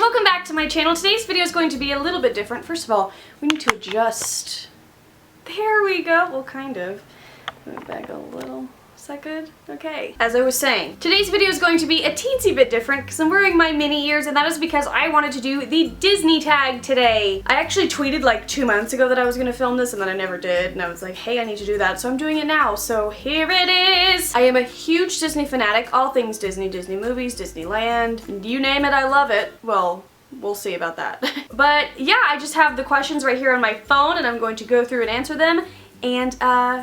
welcome back to my channel. Today's video is going to be a little bit different. First of all, we need to adjust. There we go. Well, kind of. Move back a little. Is that good? Okay. As I was saying, today's video is going to be a teensy bit different because I'm wearing my mini ears, and that is because I wanted to do the Disney tag today. I actually tweeted like 2 months ago that I was going to film this, and then I never did, and I was like, hey, I need to do that, so I'm doing it now. So here it is! I am a huge Disney fanatic. All things Disney, Disney movies, Disneyland, you name it, I love it. Well, we'll see about that. But yeah, I just have the questions right here on my phone, and I'm going to go through and answer them. And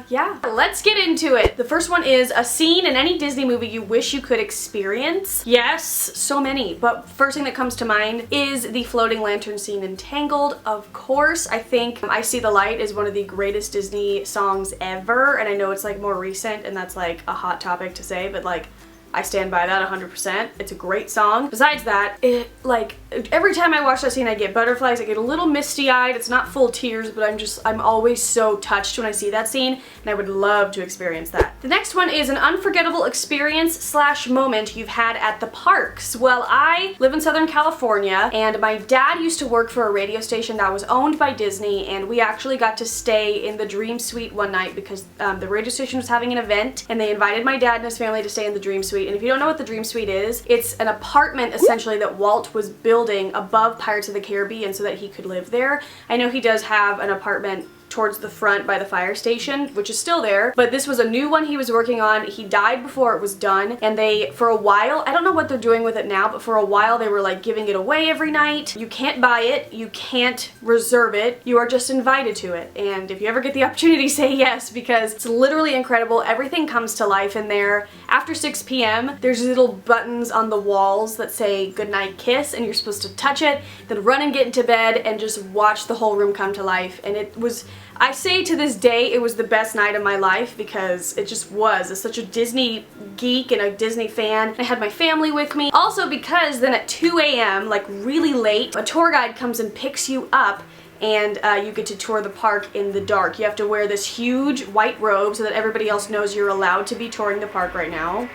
yeah, let's get into it. The first one is a scene in any Disney movie you wish you could experience. Yes, so many, but first thing that comes to mind is the floating lantern scene in Tangled. Of course, I think I See the Light is one of the greatest Disney songs ever, and I know it's like more recent and that's like a hot topic to say, but like I stand by that 100%. It's a great song. Besides that, every time I watch that scene I get butterflies, I get a little misty-eyed. It's not full tears, but I'm always so touched when I see that scene, and I would love to experience that. The next one is an unforgettable experience / moment you've had at the parks. Well, I live in Southern California, and my dad used to work for a radio station that was owned by Disney, and we actually got to stay in the Dream Suite one night because the radio station was having an event, and they invited my dad and his family to stay in the Dream Suite. And if you don't know what the Dream Suite is, it's an apartment essentially that Walt was building above Pirates of the Caribbean so that he could live there. I know he does have an apartment towards the front by the fire station, which is still there, but this was a new one he was working on. He died before it was done, and they, for a while, I don't know what they're doing with it now, but for a while they were like giving it away every night. You can't buy it, you can't reserve it, you are just invited to it, and if you ever get the opportunity, say yes, because it's literally incredible. Everything comes to life in there. After 6 p.m., there's little buttons on the walls that say goodnight kiss, and you're supposed to touch it, then run and get into bed and just watch the whole room come to life. And it was, I say to this day, it was the best night of my life because it just was. As such a Disney geek and a Disney fan, I had my family with me. Also because then at 2 a.m., like really late, a tour guide comes and picks you up, and you get to tour the park in the dark. You have to wear this huge white robe so that everybody else knows you're allowed to be touring the park right now.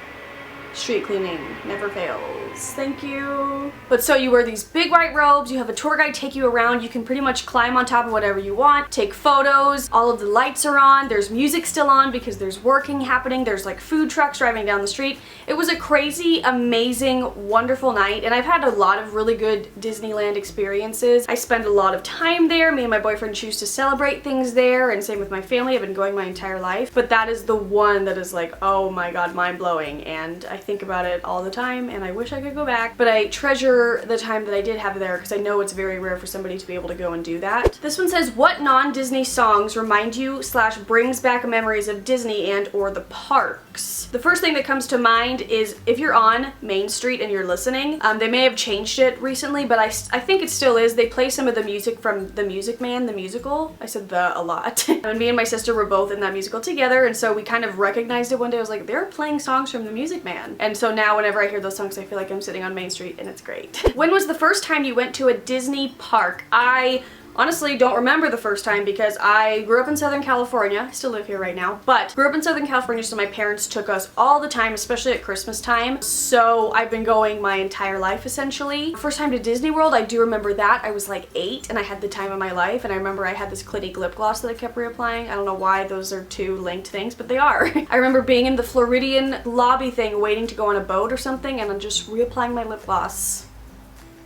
Street cleaning never fails. Thank you. But so you wear these big white robes, you have a tour guide take you around, you can pretty much climb on top of whatever you want, take photos, all of the lights are on, there's music still on because there's working happening, there's like food trucks driving down the street. It was a crazy, amazing, wonderful night, and I've had a lot of really good Disneyland experiences. I spend a lot of time there. Me and my boyfriend choose to celebrate things there, and same with my family. I've been going my entire life, but that is the one that is like, oh my god, mind-blowing, and I think about it all the time, and I wish I could go back, but I treasure the time that I did have there because I know it's very rare for somebody to be able to go and do that. This one says, what non-Disney songs remind you / brings back memories of Disney and or the parks? The first thing that comes to mind is if you're on Main Street and you're listening, they may have changed it recently, but I think it still is. They play some of the music from The Music Man, the musical. I said the a lot. And me and my sister were both in that musical together, and so we kind of recognized it one day. I was like, they're playing songs from The Music Man. And so now whenever I hear those songs, I feel like I'm sitting on Main Street, and it's great. When was the first time you went to a Disney park? I honestly don't remember the first time because I grew up in Southern California. I still live here right now, but grew up in Southern California, so my parents took us all the time, especially at Christmas time. So I've been going my entire life essentially. First time to Disney World, I do remember that. I was like 8 and I had the time of my life, and I remember I had this Clinique lip gloss that I kept reapplying. I don't know why those are two linked things, but they are. I remember being in the Floridian lobby thing waiting to go on a boat or something, and I'm just reapplying my lip gloss.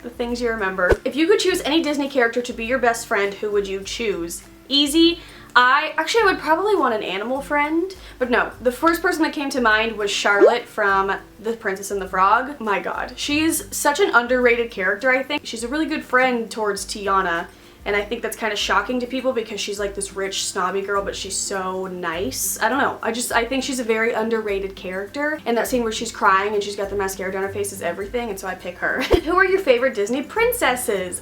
The things you remember. If you could choose any Disney character to be your best friend, who would you choose? Easy. I would probably want an animal friend, but no. The first person that came to mind was Charlotte from The Princess and the Frog. My god. She's such an underrated character, I think. She's a really good friend towards Tiana, and I think that's kind of shocking to people because she's like this rich, snobby girl, but she's so nice. I don't know. I think she's a very underrated character. And that scene where she's crying and she's got the mascara down her face is everything, and so I pick her. Who are your favorite Disney princesses?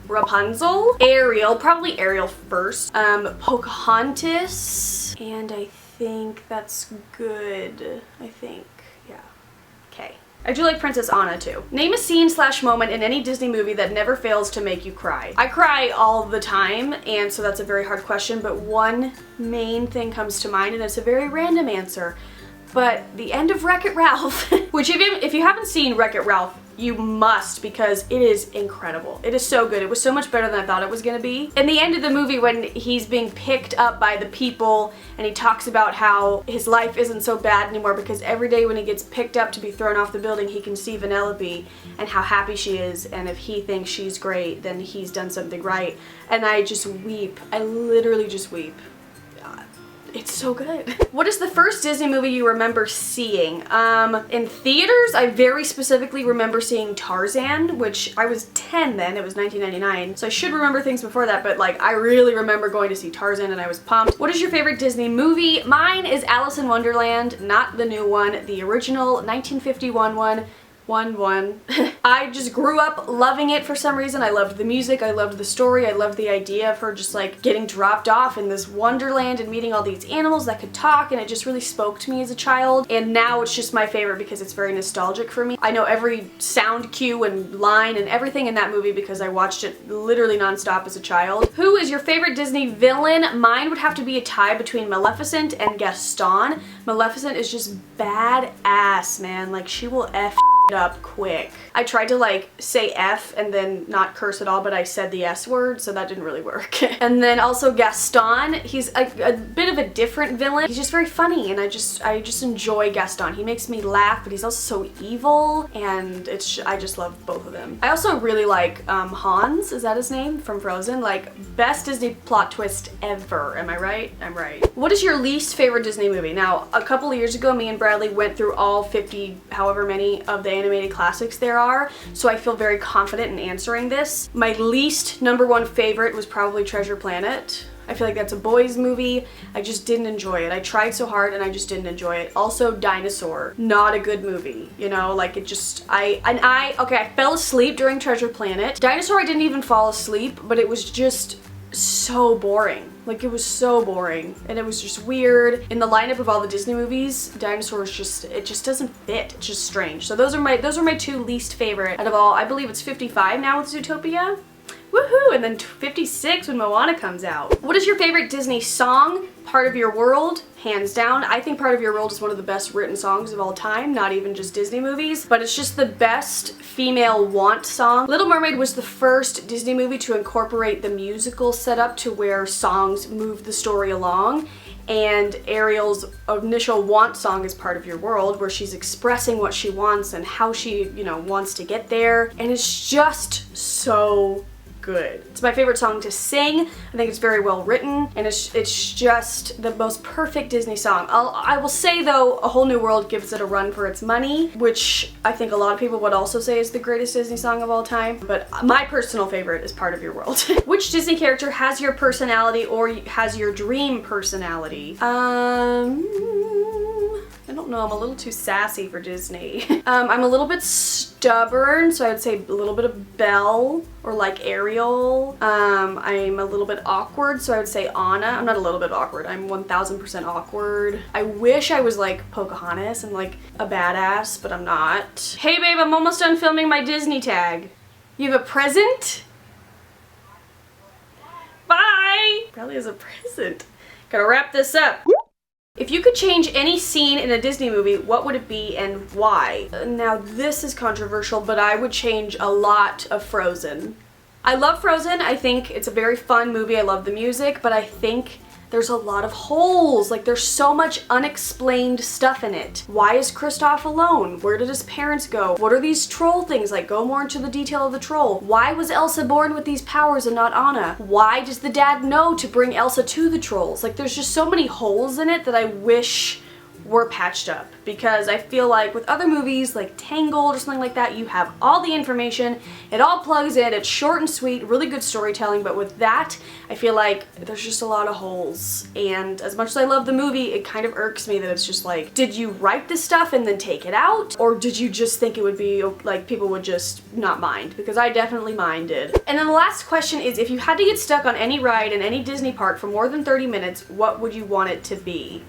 Rapunzel, Ariel, probably Ariel first, Pocahontas, and I think that's good. I think, yeah. Okay. I do like Princess Anna too. Name a scene / moment in any Disney movie that never fails to make you cry. I cry all the time, and so that's a very hard question, but one main thing comes to mind, and it's a very random answer. but the end of Wreck-It Ralph, which if you haven't seen Wreck-It Ralph, you must, because it is incredible. It is so good. It was so much better than I thought it was gonna be. In the end of the movie, when he's being picked up by the people and he talks about how his life isn't so bad anymore because every day when he gets picked up to be thrown off the building, he can see Vanellope and how happy she is, and if he thinks she's great, then he's done something right. And I just weep. I literally just weep. It's so good. What is the first Disney movie you remember seeing? In theaters, I very specifically remember seeing Tarzan, which I was 10 then, it was 1999, so I should remember things before that, but like I really remember going to see Tarzan and I was pumped. What is your favorite Disney movie? Mine is Alice in Wonderland, not the new one, the original 1951 one. I just grew up loving it for some reason. I loved the music, I loved the story, I loved the idea of her just like getting dropped off in this wonderland and meeting all these animals that could talk, and it just really spoke to me as a child. And now it's just my favorite because it's very nostalgic for me. I know every sound cue and line and everything in that movie because I watched it literally nonstop as a child. Who is your favorite Disney villain? Mine would have to be a tie between Maleficent and Gaston. Maleficent is just badass, man. Like, she will F up quick. I tried to like say F and then not curse at all, but I said the S word, so that didn't really work. And then also Gaston, he's a bit of a different villain. He's just very funny, and I just enjoy Gaston. He makes me laugh, but he's also so evil, and I just love both of them. I also really like Hans, is that his name? From Frozen. Like, best Disney plot twist ever. Am I right? I'm right. What is your least favorite Disney movie? Now, a couple of years ago, me and Bradley went through all 50, however many of the animated classics there are, so I feel very confident in answering this. My least #1 favorite was probably Treasure Planet. I feel like that's a boys movie. I just didn't enjoy it. I tried so hard and I just didn't enjoy it. Also, Dinosaur, not a good movie. You know, like it just, okay, I fell asleep during Treasure Planet. Dinosaur, I didn't even fall asleep, but it was just so boring. Like, it was so boring, and it was just weird. In the lineup of all the Disney movies, Dinosaur is just, it just doesn't fit. It's just strange. So those are my two least favorite out of all. I believe it's 55 now with Zootopia. Woohoo! And then 56 when Moana comes out. What is your favorite Disney song? Part of Your World, hands down. I think Part of Your World is one of the best written songs of all time, not even just Disney movies, but it's just the best female want song. Little Mermaid was the first Disney movie to incorporate the musical setup to where songs move the story along. And Ariel's initial want song is Part of Your World, where she's expressing what she wants and how she, you know, wants to get there. And it's just so good. It's my favorite song to sing. I think it's very well written, and it's just the most perfect Disney song. I will say though, A Whole New World gives it a run for its money, which I think a lot of people would also say is the greatest Disney song of all time, but my personal favorite is Part of Your World. Which Disney character has your personality or has your dream personality? I don't know, I'm a little too sassy for Disney. I'm a little bit stubborn, so I would say a little bit of Belle or like Ariel. I'm a little bit awkward, so I would say Anna. I'm not a little bit awkward, I'm 1000% awkward. I wish I was like Pocahontas and like a badass, but I'm not. Hey babe, I'm almost done filming my Disney tag. You have a present? Bye! Probably has a present. Gotta wrap this up. If you could change any scene in a Disney movie, what would it be and why? Now this is controversial, but I would change a lot of Frozen. I love Frozen. I think it's a very fun movie. I love the music, but I think there's a lot of holes. Like, there's so much unexplained stuff in it. Why is Kristoff alone? Where did his parents go? What are these troll things? Like, go more into the detail of the troll. Why was Elsa born with these powers and not Anna? Why does the dad know to bring Elsa to the trolls? Like, there's just so many holes in it that I wish were patched up, because I feel like with other movies like Tangled or something like that, you have all the information, it all plugs in, it's short and sweet, really good storytelling, but with that, I feel like there's just a lot of holes. And as much as I love the movie, it kind of irks me that it's just like, did you write this stuff and then take it out? Or did you just think it would be like people would just not mind? Because I definitely minded. And then the last question is, if you had to get stuck on any ride in any Disney park for more than 30 minutes, what would you want it to be?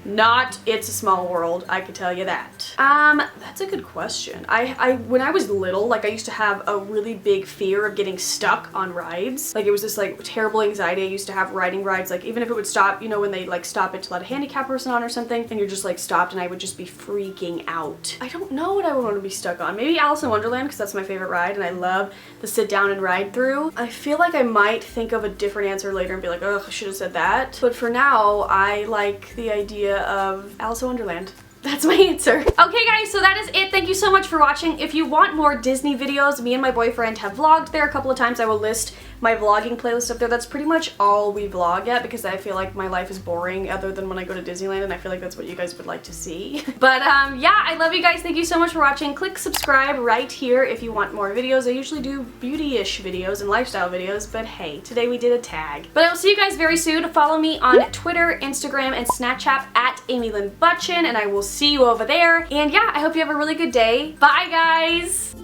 Not It's a Small World, I can tell you that. That's a good question. When I was little, like I used to have a really big fear of getting stuck on rides. Like it was this like terrible anxiety I used to have riding rides, like even if it would stop, you know, when they like stop it to let a handicapped person on or something, and you're just like stopped, and I would just be freaking out. I don't know what I would want to be stuck on. Maybe Alice in Wonderland, because that's my favorite ride and I love the sit down and ride through. I feel like I might think of a different answer later and be like, oh, I should have said that. But for now, I like the idea of Alice in Wonderland. That's my answer. Okay guys, so that is it. Thank you so much for watching. If you want more Disney videos, me and my boyfriend have vlogged there a couple of times. I will list my vlogging playlist up there. That's pretty much all we vlog at because I feel like my life is boring other than when I go to Disneyland, and I feel like that's what you guys would like to see. But yeah, I love you guys. Thank you so much for watching. Click subscribe right here if you want more videos. I usually do beauty-ish videos and lifestyle videos, but hey, today we did a tag. But I will see you guys very soon. Follow me on Twitter, Instagram, and Snapchat at Amy Lynn Butchin, and I will see you over there. And yeah, I hope you have a really good day. Bye guys!